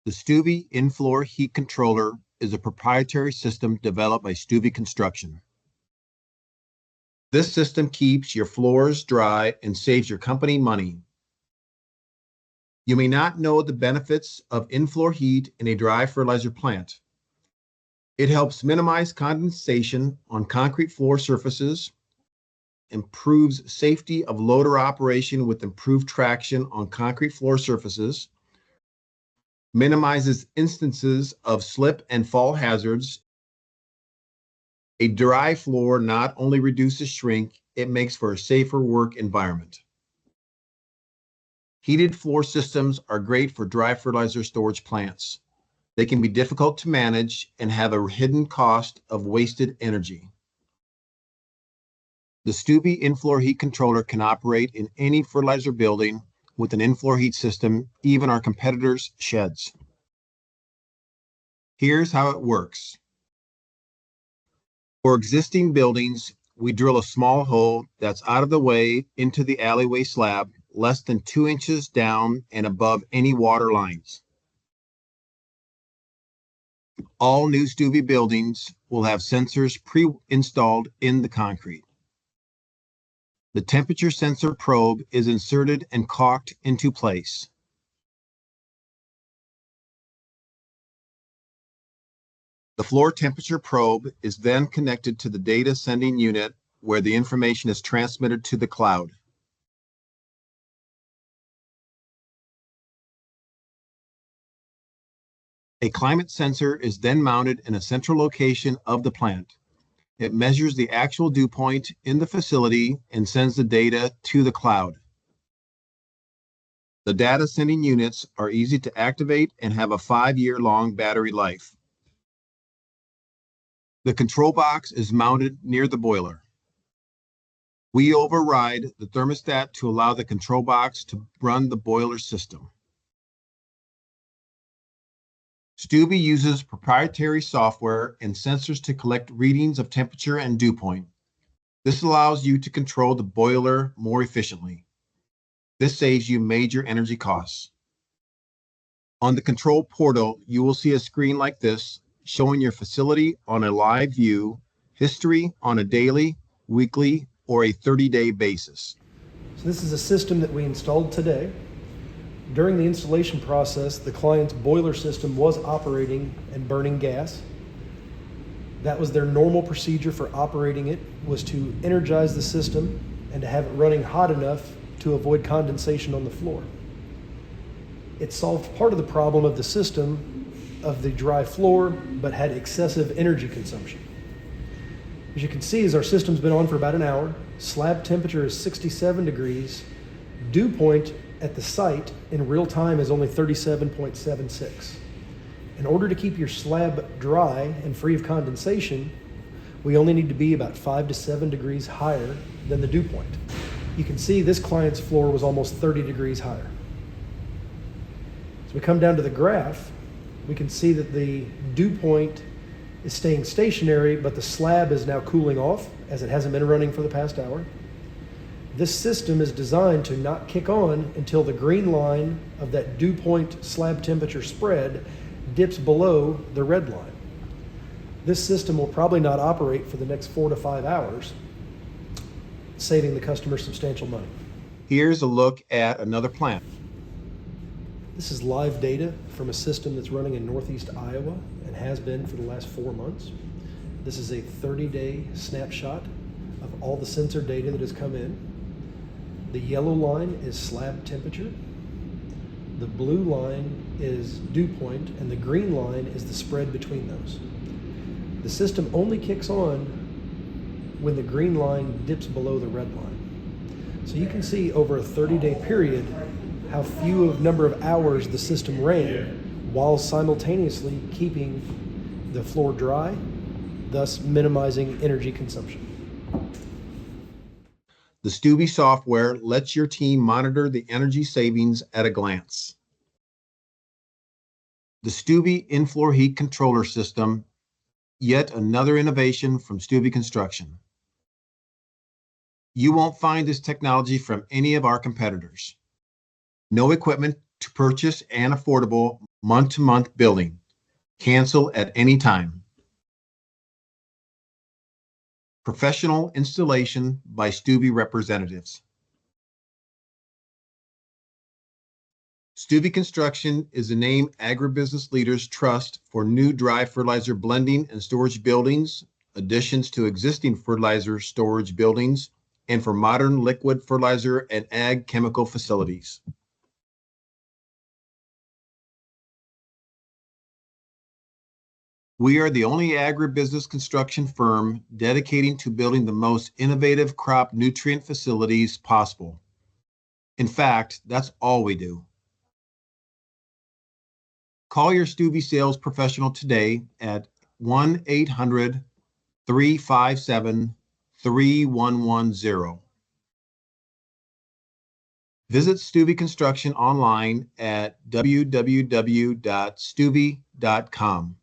The Stueve in-floor heat controller is a proprietary system developed by Stueve Construction. This system keeps your floors dry and saves your company money. You may not know the benefits of in-floor heat in a dry fertilizer plant. It helps minimize condensation on concrete floor surfaces, improves safety of loader operation with improved traction on concrete floor surfaces, minimizes instances of slip and fall hazards. A dry floor not only reduces shrink, it makes for a safer work environment. Heated floor systems are great for dry fertilizer storage plants. They can be difficult to manage and have a hidden cost of wasted energy. The Stueve in-floor heat controller can operate in any fertilizer building with an in-floor heat system, even our competitors' sheds. Here's how it works. For existing buildings, we drill a small hole that's out of the way into the alleyway slab, less than 2 inches down and above any water lines. All new Stueve buildings will have sensors pre-installed in the concrete. The temperature sensor probe is inserted and caulked into place. The floor temperature probe is then connected to the data sending unit where the information is transmitted to the cloud. A climate sensor is then mounted in a central location of the plant. It measures the actual dew point in the facility and sends the data to the cloud. The data sending units are easy to activate and have a 5-year-long battery life. The control box is mounted near the boiler. We override the thermostat to allow the control box to run the boiler system. Stueve uses proprietary software and sensors to collect readings of temperature and dew point. This allows you to control the boiler more efficiently. This saves you major energy costs. On the control portal, you will see a screen like this showing your facility on a live view, history on a daily, weekly, or a 30-day basis. So this is a system that we installed today. During the installation process, the client's boiler system was operating and burning gas. That was their normal procedure for operating it, was to energize the system and to have it running hot enough to avoid condensation on the floor. It solved part of the problem of the system of the dry floor, but had excessive energy consumption. As you can see, as our system's been on for about an hour, slab temperature is 67 degrees, dew point at the site in real time is only 37.76. In order to keep your slab dry and free of condensation, we only need to be about 5 to 7 degrees higher than the dew point. You can see this client's floor was almost 30 degrees higher. So we come down to the graph, we can see that the dew point is staying stationary, but the slab is now cooling off as it hasn't been running for the past hour. This system is designed to not kick on until the green line of that dew point slab temperature spread dips below the red line. This system will probably not operate for the next 4 to 5 hours, saving the customer substantial money. Here's a look at another plant. This is live data from a system that's running in Northeast Iowa and has been for the last 4 months. This is a 30-day snapshot of all the sensor data that has come in. The yellow line is slab temperature, the blue line is dew point, and the green line is the spread between those. The system only kicks on when the green line dips below the red line. So you can see over a 30-day period how few of number of hours the system ran while simultaneously keeping the floor dry, thus minimizing energy consumption. The Stueve software lets your team monitor the energy savings at a glance. The Stueve in-floor heat controller system, yet another innovation from Stueve Construction. You won't find this technology from any of our competitors. No equipment to purchase and affordable, month-to-month billing. Cancel at any time. Professional installation by Stueve representatives. Stueve Construction is the name agribusiness leaders trust for new dry fertilizer blending and storage buildings, additions to existing fertilizer storage buildings, and for modern liquid fertilizer and ag chemical facilities. We are the only agribusiness construction firm dedicating to building the most innovative crop nutrient facilities possible. In fact, that's all we do. Call your Stueve sales professional today at 1-800-357-3110. Visit Stueve Construction online at www.stueve.com.